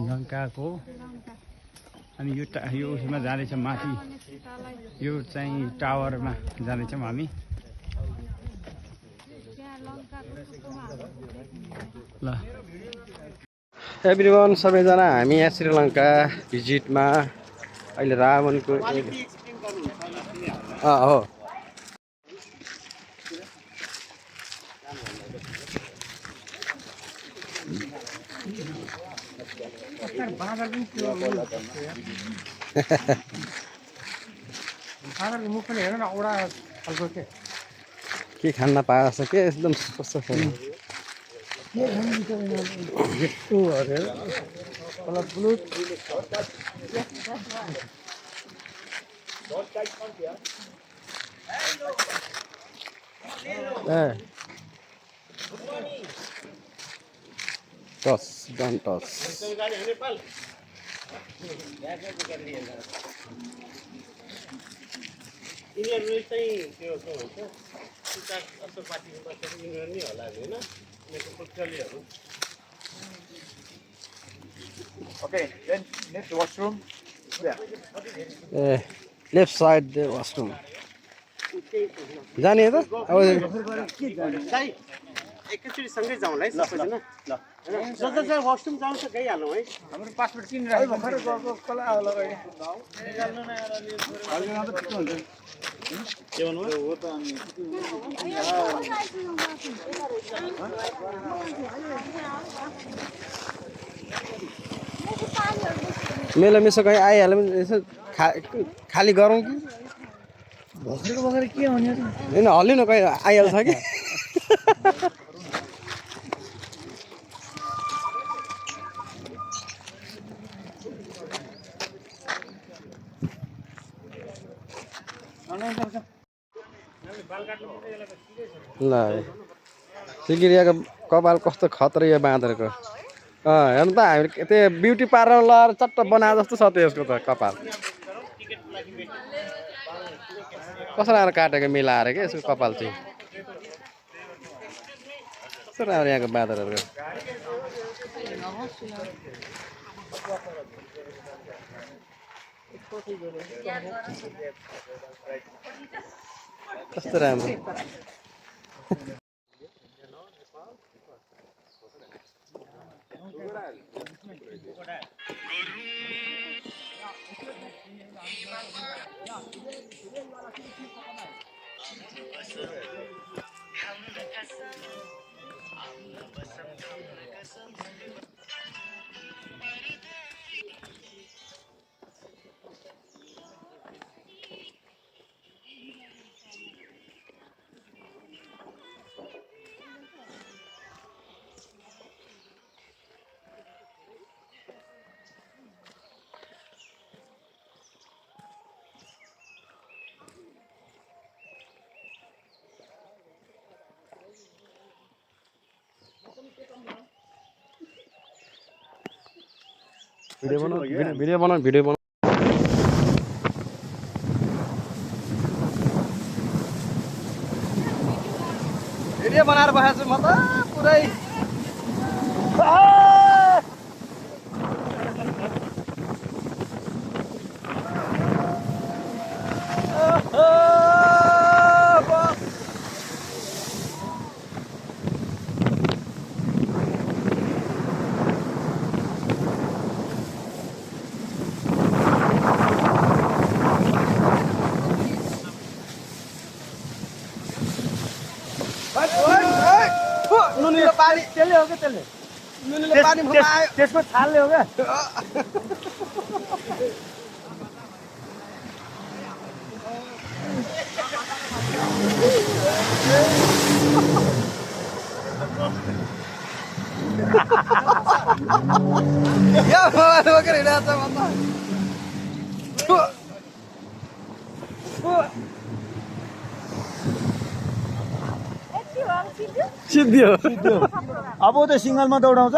लङ्काको अनि यो उसमा जाँदैछ माथि यो चाहिँ टावरमा जाँदैछौँ हामी ल एभ्रिवान सबैजना हामी यहाँ श्रीलङ्का भिजिटमा अहिले रावणको हो के खान पाएको छ के एकदम कस्तो छ टस डन टस Okay, then next washroom. Yeah. Left side washroom जाने त अब एकैचोटि सँगै जाउँ है सबैजना ल जहाँ वासरुम जाउँ त गइहालौँ है हाम्रो पासपोर्ट किन राख्नु भर्खर गएको कसलाई आउला अहिले निकाल्नु न के भन्नु हो त अनि मेला मिसो कहीँ आइहाल्यो भने यसो खाली गरौँ कि भर्खर के हुने होइन हल्लिनु कहीँ आइहाल्छ कि ल सिगिरियाको कपाल कस्तो खतरा यो बाँदरको हेर्नु त हामी त्यो ब्युटी पार्लर लगाएर चट्ट बनाए जस्तो छ त्यसको त कपाल कसरी आएर काटेको मिलाएर के यसको कपाल चाहिँ कस्तो राम्रो यहाँको बाँदरहरूको कस्तो राम्रो भिडियो बनाएर बसेको छु म त पुरै नुनिलो पानी त्यसले हो क्या त्यसले नुनिलो पानी आयो त्यसको छालले हो क्या या वगैरे हिँडाएको छ सिद्धियो अब त सिङ्गलमा दौडाउँछ